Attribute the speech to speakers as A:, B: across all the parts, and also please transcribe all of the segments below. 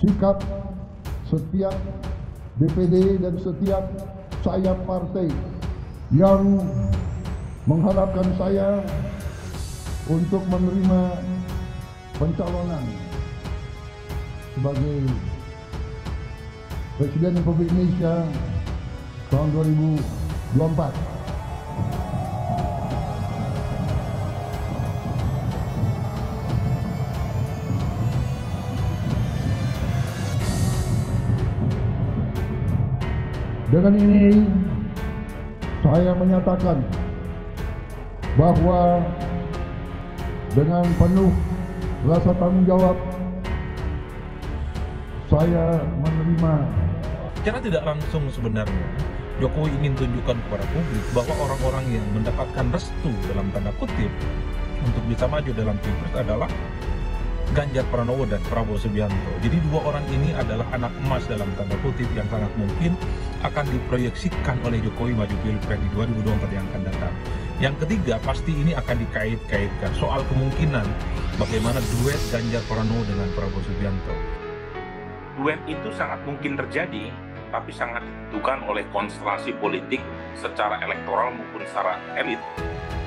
A: sikap setiap DPD dan setiap sayap partai yang mengharapkan saya untuk menerima pencalonan sebagai Presiden Republik Indonesia tahun 2024. Dengan ini saya menyatakan bahwa dengan penuh rasa tanggung jawab saya menerima.
B: Secara tidak langsung sebenarnya Jokowi ingin tunjukkan kepada publik bahwa orang-orang yang mendapatkan restu dalam tanda kutip untuk bisa maju dalam Pilpres adalah Ganjar Pranowo dan Prabowo Subianto. Jadi dua orang ini adalah anak emas dalam tanda kutip yang sangat mungkin akan diproyeksikan oleh Jokowi maju Pilpres di 2024 yang akan datang. Yang ketiga, pasti ini akan dikait-kaitkan soal kemungkinan bagaimana duet Ganjar Pranowo dengan Prabowo Subianto.
C: Duet itu sangat mungkin terjadi, tapi sangat ditentukan oleh konstelasi politik secara elektoral maupun secara elit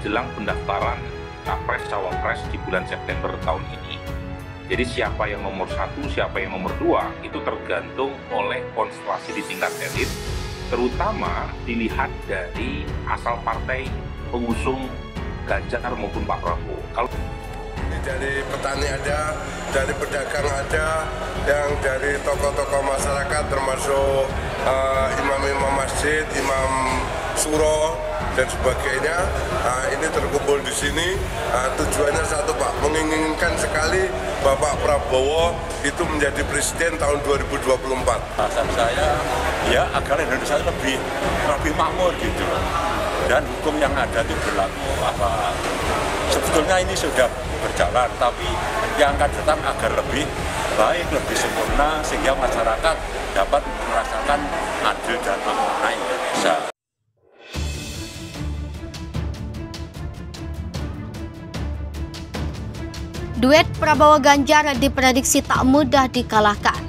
C: jelang pendaftaran Capres-Cawapres di bulan September tahun ini. Jadi siapa yang nomor satu, siapa yang nomor dua, itu tergantung oleh konstelasi di tingkat elit, terutama dilihat dari asal partai pengusung Ganjar maupun Pak Prabowo. Kalau
D: dari petani ada, dari pedagang ada, yang dari tokoh-tokoh masyarakat termasuk imam-imam masjid, imam suro dan sebagainya, ini terkumpul di sini. Tujuannya satu Pak, menginginkan sekali Bapak Prabowo itu menjadi presiden tahun 2024.
E: Alasan saya ya agar Indonesia lebih makmur gitu, dan hukum yang ada itu berlaku. Sebetulnya ini sudah berjalan, tapi yang akan datang agar lebih baik, lebih sempurna, sehingga masyarakat dapat merasakan adil dan makmurnya Indonesia.
F: Duet Prabowo Ganjar diprediksi tak mudah dikalahkan.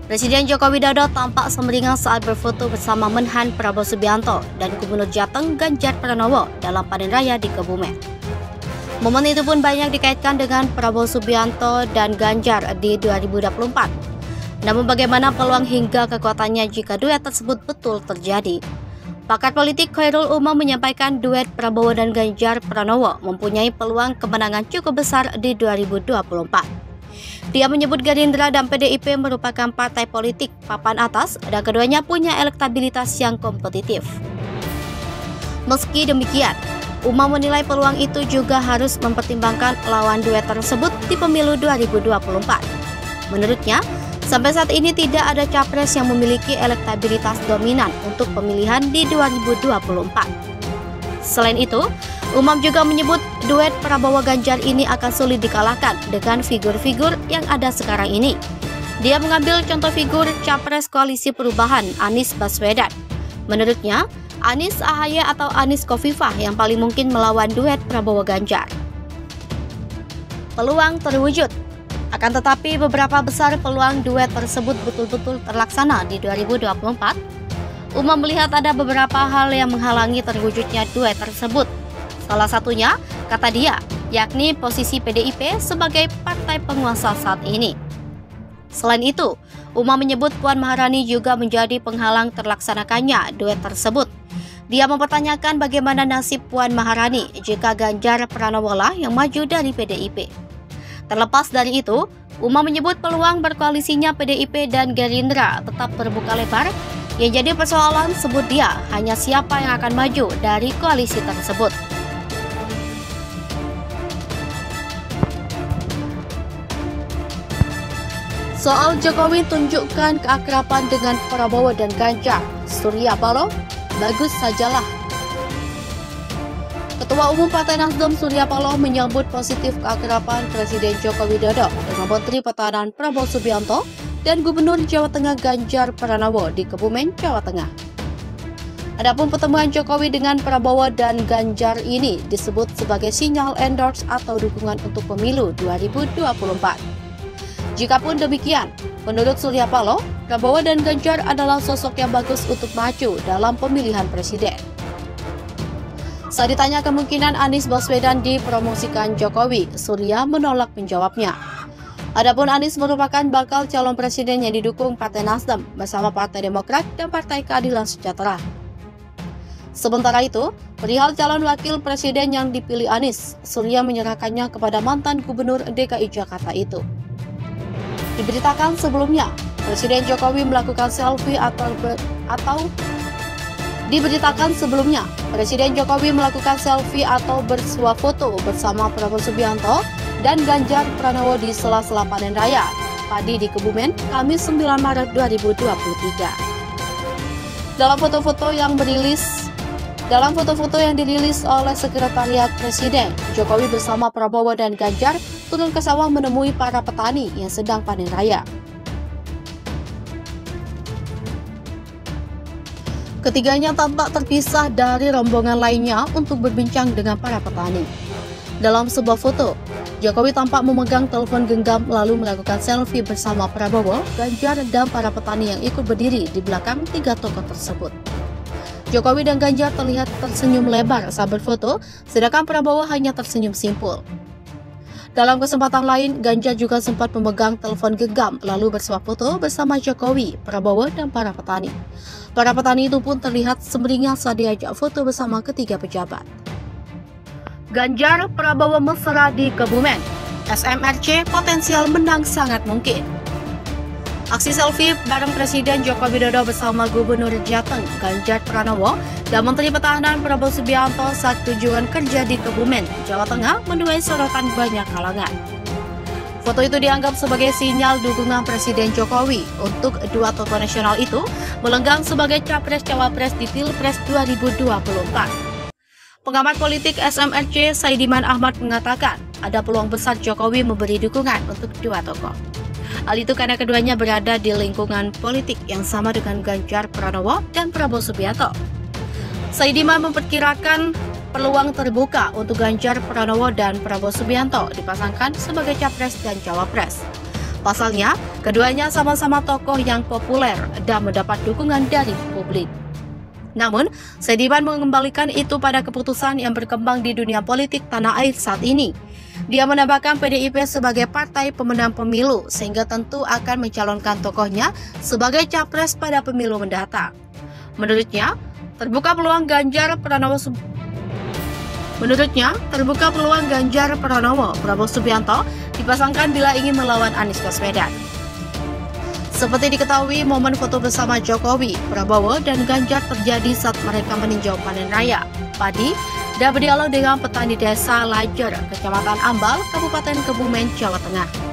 F: Presiden Joko Widodo tampak sumringah saat berfoto bersama Menhan Prabowo Subianto dan Gubernur Jateng Ganjar Pranowo dalam panen raya di Kebumen. Momen itu pun banyak dikaitkan dengan Prabowo Subianto dan Ganjar di 2024. Namun bagaimana peluang hingga kekuatannya jika duet tersebut betul terjadi? Pakar politik Khairul Umam menyampaikan duet Prabowo dan Ganjar Pranowo mempunyai peluang kemenangan cukup besar di 2024. Dia menyebut Gerindra dan PDIP merupakan partai politik papan atas dan keduanya punya elektabilitas yang kompetitif. Meski demikian, Umam menilai peluang itu juga harus mempertimbangkan lawan duet tersebut di pemilu 2024. Menurutnya, sampai saat ini tidak ada capres yang memiliki elektabilitas dominan untuk pemilihan di 2024. Selain itu, Umam juga menyebut duet Prabowo Ganjar ini akan sulit dikalahkan dengan figur-figur yang ada sekarang ini. Dia mengambil contoh figur capres Koalisi Perubahan Anies Baswedan. Menurutnya, Anies AHY atau Anies Khofifah yang paling mungkin melawan duet Prabowo Ganjar. Peluang terwujud. Akan tetapi beberapa besar peluang duet tersebut betul-betul terlaksana di 2024. Umam melihat ada beberapa hal yang menghalangi terwujudnya duet tersebut. Salah satunya, kata dia, yakni posisi PDIP sebagai partai penguasa saat ini. Selain itu, Umam menyebut Puan Maharani juga menjadi penghalang terlaksanakannya duet tersebut. Dia mempertanyakan bagaimana nasib Puan Maharani jika Ganjar Pranowo lah yang maju dari PDIP. Terlepas dari itu, Umam menyebut peluang berkoalisinya PDIP dan Gerindra tetap terbuka lebar. Yang jadi persoalan, sebut dia, hanya siapa yang akan maju dari koalisi tersebut. Soal Jokowi tunjukkan keakraban dengan Prabowo dan Ganjar, Surya Paloh, bagus sajalah. Ketua Umum Partai Nasdem Surya Paloh menyambut positif keakraban Presiden Joko Widodo dengan Menteri Pertahanan Prabowo Subianto dan Gubernur Jawa Tengah Ganjar Pranowo di Kebumen, Jawa Tengah. Adapun pertemuan Jokowi dengan Prabowo dan Ganjar ini disebut sebagai sinyal endorse atau dukungan untuk pemilu 2024. Jikapun demikian, Menurut Surya Paloh, Prabowo dan Ganjar adalah sosok yang bagus untuk maju dalam pemilihan presiden. Saat ditanya kemungkinan Anies Baswedan dipromosikan Jokowi, Surya menolak menjawabnya. Adapun Anies merupakan bakal calon presiden yang didukung Partai Nasdem bersama Partai Demokrat dan Partai Keadilan Sejahtera. Sementara itu, perihal calon wakil presiden yang dipilih Anies, Surya menyerahkannya kepada mantan Gubernur DKI Jakarta itu. Diberitakan sebelumnya, Presiden Jokowi melakukan selfie atau bersuah foto bersama Prabowo Subianto dan Ganjar Pranowo di sela-sela panen raya padi di Kebumen, Kamis 9 Maret 2023. Dalam foto-foto yang dirilis oleh Sekretariat Presiden, Jokowi bersama Prabowo dan Ganjar turun ke sawah menemui para petani yang sedang panen raya. Ketiganya tampak terpisah dari rombongan lainnya untuk berbincang dengan para petani. Dalam sebuah foto, Jokowi tampak memegang telepon genggam lalu melakukan selfie bersama Prabowo, Ganjar, dan para petani yang ikut berdiri di belakang tiga tokoh tersebut. Jokowi dan Ganjar terlihat tersenyum lebar saat berfoto, sedangkan Prabowo hanya tersenyum simpul. Dalam kesempatan lain, Ganjar juga sempat memegang telepon genggam lalu bersuah foto bersama Jokowi, Prabowo, dan para petani. Para petani itu pun terlihat sumringah saat diajak foto bersama ketiga pejabat. Ganjar Prabowo mesra di Kebumen. SMRC potensial menang sangat mungkin. Aksi selfie bareng Presiden Joko Widodo bersama Gubernur Jateng Ganjar Pranowo dan Menteri Pertahanan Prabowo Subianto saat kunjungan kerja di Kebumen, Jawa Tengah menuai sorotan banyak kalangan. Foto itu dianggap sebagai sinyal dukungan Presiden Jokowi untuk dua tokoh nasional itu melenggang sebagai capres-cawapres di Pilpres 2024. Pengamat politik SMRC Saidiman Ahmad mengatakan ada peluang besar Jokowi memberi dukungan untuk dua tokoh. Hal itu karena keduanya berada di lingkungan politik yang sama dengan Ganjar Pranowo dan Prabowo Subianto. Saidiman memperkirakan peluang terbuka untuk Ganjar Pranowo dan Prabowo Subianto dipasangkan sebagai capres dan cawapres. Pasalnya, keduanya sama-sama tokoh yang populer dan mendapat dukungan dari publik. Namun, Saidiman mengembalikan itu pada keputusan yang berkembang di dunia politik tanah air saat ini. Dia menambahkan PDIP sebagai partai pemenang pemilu, sehingga tentu akan mencalonkan tokohnya sebagai capres pada pemilu mendatang. Menurutnya, terbuka peluang Ganjar Pranowo Prabowo Subianto dipasangkan bila ingin melawan Anies Baswedan. Seperti diketahui, momen foto bersama Jokowi, Prabowo, dan Ganjar terjadi saat mereka meninjau panen raya padi dan berdialog dengan petani desa Lajer, Kecamatan Ambal, Kabupaten Kebumen, Jawa Tengah.